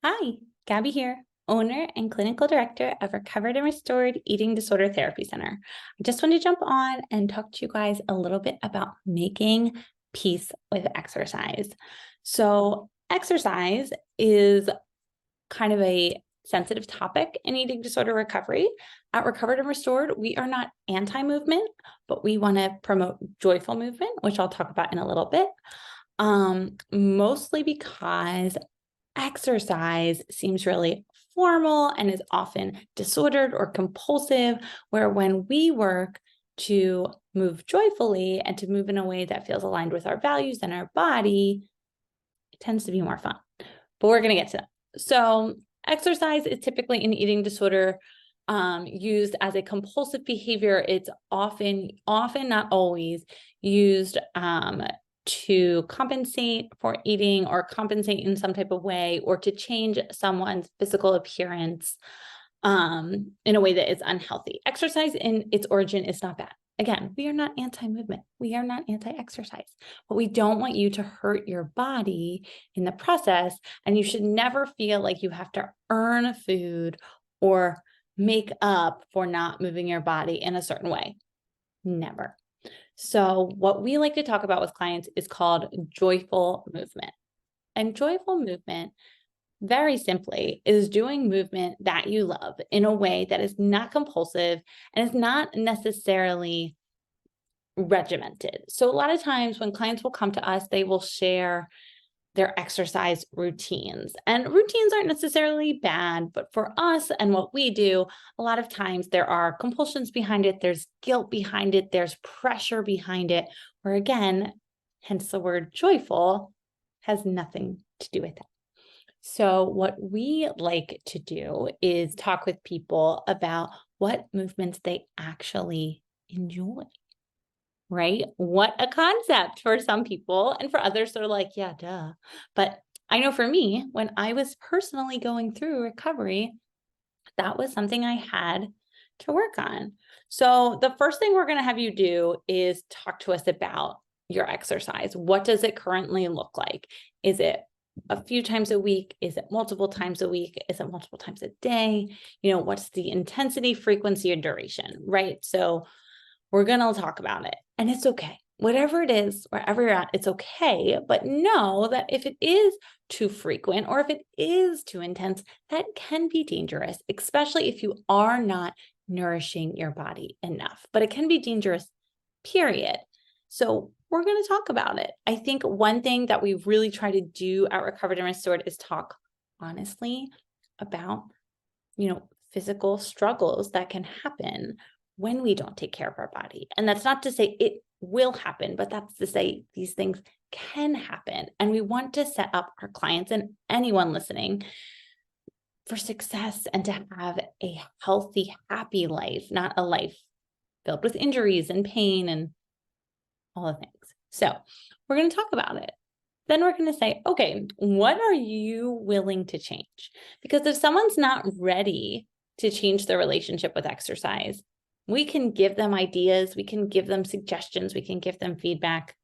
Hi, Gabby here, owner and clinical director of Recovered and Restored Eating Disorder Therapy Center. I just want to jump on and talk to you guys a little bit about making peace with exercise. So, exercise is kind of a sensitive topic in eating disorder recovery. At Recovered and Restored, we are not anti-movement, but we want to promote joyful movement, which I'll talk about in a little bit. Mostly because exercise seems really formal and is often disordered or compulsive, where when we work to move joyfully and to move in a way that feels aligned with our values and our body, it tends to be more fun. But we're going to get to that. So exercise is typically in eating disorder used as a compulsive behavior. It's often, not always, used to compensate for eating or compensate in some type of way, or to change someone's physical appearance in a way that is unhealthy. Exercise in its origin is not bad. Again, we are not anti-movement. We are not anti-exercise, but we don't want you to hurt your body in the process. And you should never feel like you have to earn food or make up for not moving your body in a certain way. Never. So what we like to talk about with clients is called joyful movement. And joyful movement, very simply, is doing movement that you love in a way that is not compulsive and is not necessarily regimented. So a lot of times when clients will come to us, they will share their exercise routines. And routines aren't necessarily bad, but for us and what we do, a lot of times there are compulsions behind it, there's guilt behind it, there's pressure behind it, where again, hence the word joyful, has nothing to do with that. So what we like to do is talk with people about what movements they actually enjoy. Right? What a concept for some people, and for others, they're like, yeah, duh. But I know for me, when I was personally going through recovery, that was something I had to work on. So the first thing we're going to have you do is talk to us about your exercise. What does it currently look like? Is it a few times a week? Is it multiple times a week? Is it multiple times a day? What's the intensity, frequency, or duration, right? So we're going to talk about it, and it's okay. Whatever it is, wherever you're at, it's okay. But know that if it is too frequent or if it is too intense, that can be dangerous, especially if you are not nourishing your body enough. But it can be dangerous, period. So we're going to talk about it. I think one thing that we really try to do at Recovered and Restored is talk honestly about, physical struggles that can happen when we don't take care of our body. And that's not to say it will happen, but that's to say these things can happen. And we want to set up our clients and anyone listening for success and to have a healthy, happy life, not a life filled with injuries and pain and all the things. So we're going to talk about it. Then we're going to say, okay, what are you willing to change? Because if someone's not ready to change their relationship with exercise, we can give them ideas, we can give them suggestions, we can give them feedback,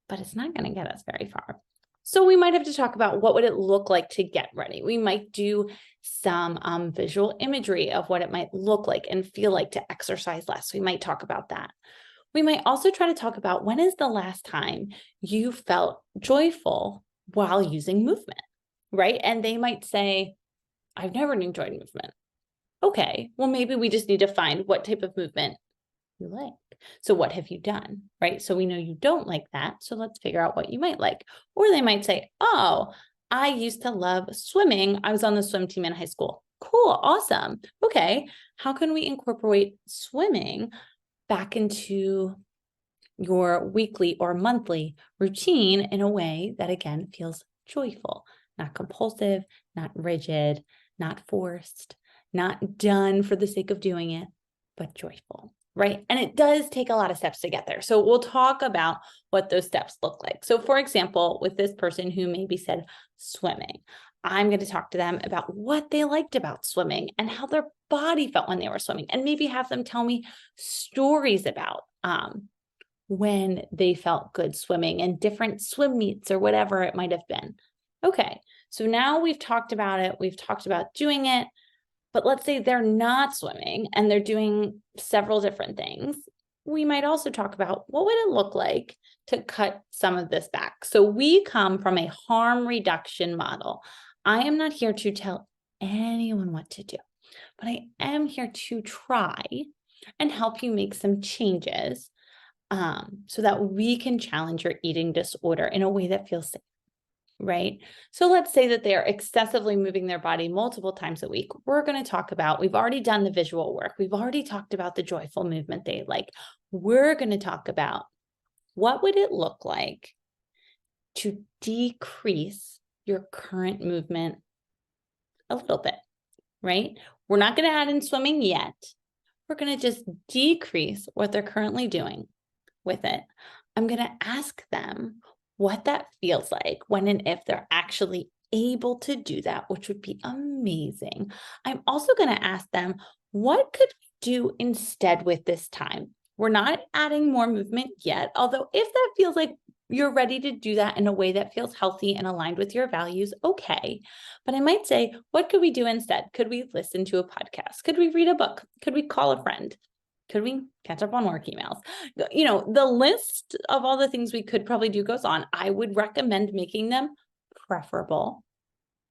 but it's not going to get us very far. So we might have to talk about what would it look like to get ready. We might do some visual imagery of what it might look like and feel like to exercise less. We might talk about that. We might also try to talk about when is the last time you felt joyful while using movement, right? And they might say, I've never enjoyed movement. Okay, well, maybe we just need to find what type of movement you like. So what have you done, right? So we know you don't like that. So let's figure out what you might like. Or they might say, oh, I used to love swimming. I was on the swim team in high school. Cool, awesome. Okay, how can we incorporate swimming back into your weekly or monthly routine in a way that, again, feels joyful, not compulsive, not rigid, not forced, not done for the sake of doing it, but joyful, right? And it does take a lot of steps to get there. So we'll talk about what those steps look like. So for example, with this person who maybe said swimming, I'm going to talk to them about what they liked about swimming and how their body felt when they were swimming, and maybe have them tell me stories about when they felt good swimming and different swim meets or whatever it might have been. Okay, so now we've talked about it, we've talked about doing it, but let's say they're not swimming and they're doing several different things. We might also talk about what would it look like to cut some of this back. So we come from a harm reduction model. I am not here to tell anyone what to do, but I am here to try and help you make some changes so that we can challenge your eating disorder in a way that feels safe. Right? So let's say that they are excessively moving their body multiple times a week. We're going to talk about, we've already done the visual work. We've already talked about the joyful movement they like. We're going to talk about what would it look like to decrease your current movement a little bit, right? We're not going to add in swimming yet. We're going to just decrease what they're currently doing with it. I'm going to ask them what that feels like when and if they're actually able to do that, which would be amazing. I'm also going to ask them, what could we do instead with this time? We're not adding more movement yet, although if that feels like you're ready to do that in a way that feels healthy and aligned with your values, okay. But I might say, what could we do instead? Could we listen to a podcast? Could we read a book? Could we call a friend? Could we catch up on work emails? You know, the list of all the things we could probably do goes on. I would recommend making them preferable,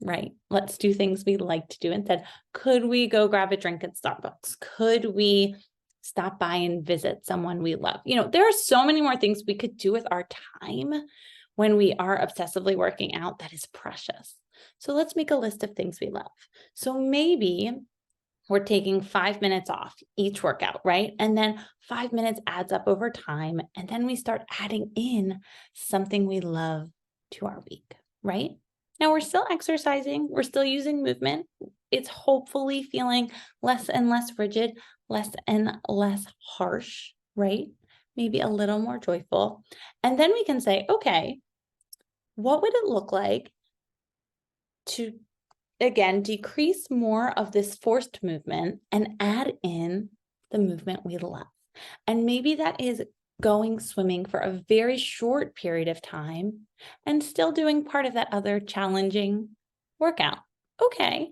right? Let's do things we like to do instead. Could we go grab a drink at Starbucks? Could we stop by and visit someone we love? You know, there are so many more things we could do with our time when we are obsessively working out that is precious. So let's make a list of things we love. So maybe we're taking 5 minutes off each workout, right? And then 5 minutes adds up over time. And then we start adding in something we love to our week, right? Now we're still exercising. We're still using movement. It's hopefully feeling less and less rigid, less and less harsh, right? Maybe a little more joyful. And then we can say, okay, what would it look like to again, decrease more of this forced movement and add in the movement we love? And maybe that is going swimming for a very short period of time and still doing part of that other challenging workout. Okay.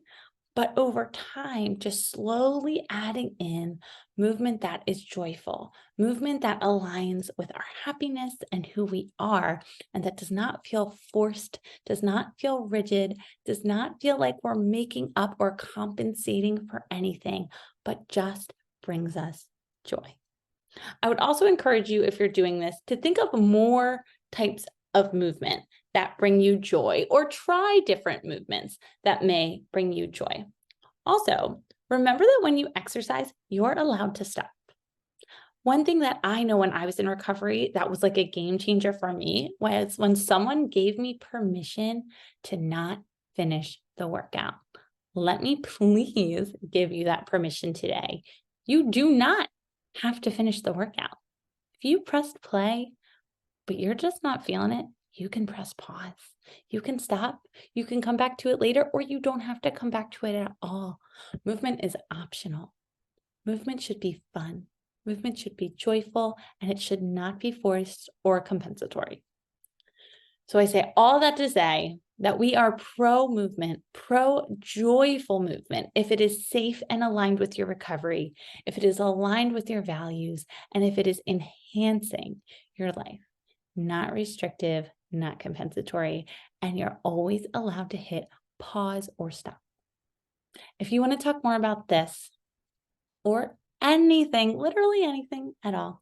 But over time, just slowly adding in movement that is joyful, movement that aligns with our happiness and who we are, and that does not feel forced, does not feel rigid, does not feel like we're making up or compensating for anything, but just brings us joy. I would also encourage you, if you're doing this, to think of more types of movement that bring you joy, or try different movements that may bring you joy. Also, remember that when you exercise, you're allowed to stop. One thing that I know when I was in recovery that was like a game changer for me was when someone gave me permission to not finish the workout. Let me please give you that permission today. You do not have to finish the workout. If you pressed play, but you're just not feeling it, you can press pause. You can stop. You can come back to it later, or you don't have to come back to it at all. Movement is optional. Movement should be fun. Movement should be joyful, and it should not be forced or compensatory. So I say all that to say that we are pro-movement, pro-joyful movement, if it is safe and aligned with your recovery, if it is aligned with your values, and if it is enhancing your life. Not restrictive, not compensatory, and you're always allowed to hit pause or stop. If you want to talk more about this or anything, literally anything at all,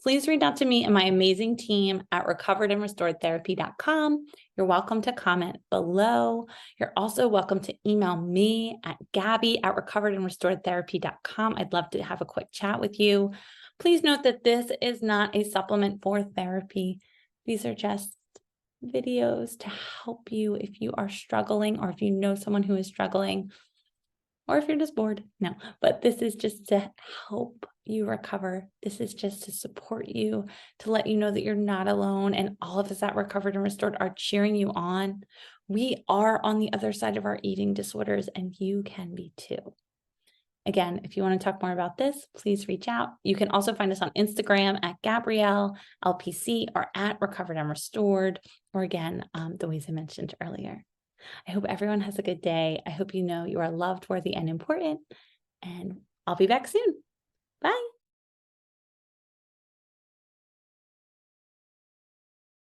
please reach out to me and my amazing team at recoveredandrestoredtherapy.com. You're welcome to comment below. You're also welcome to email me at gabby@recoveredandrestoredtherapy.com. I'd love to have a quick chat with you. Please note that this is not a supplement for therapy. These are just videos to help you if you are struggling, or if you know someone who is struggling, or if you're just bored. No, but this is just to help you recover. This is just to support you, to let you know that you're not alone, and all of us at Recovered and Restored are cheering you on. We are on the other side of our eating disorders, and you can be too. Again, if you want to talk more about this, please reach out. You can also find us on Instagram at Gabrielle LPC or at Recovered and Restored, or again, the ways I mentioned earlier. I hope everyone has a good day. I hope you know you are loved, worthy, and important, and I'll be back soon. Bye.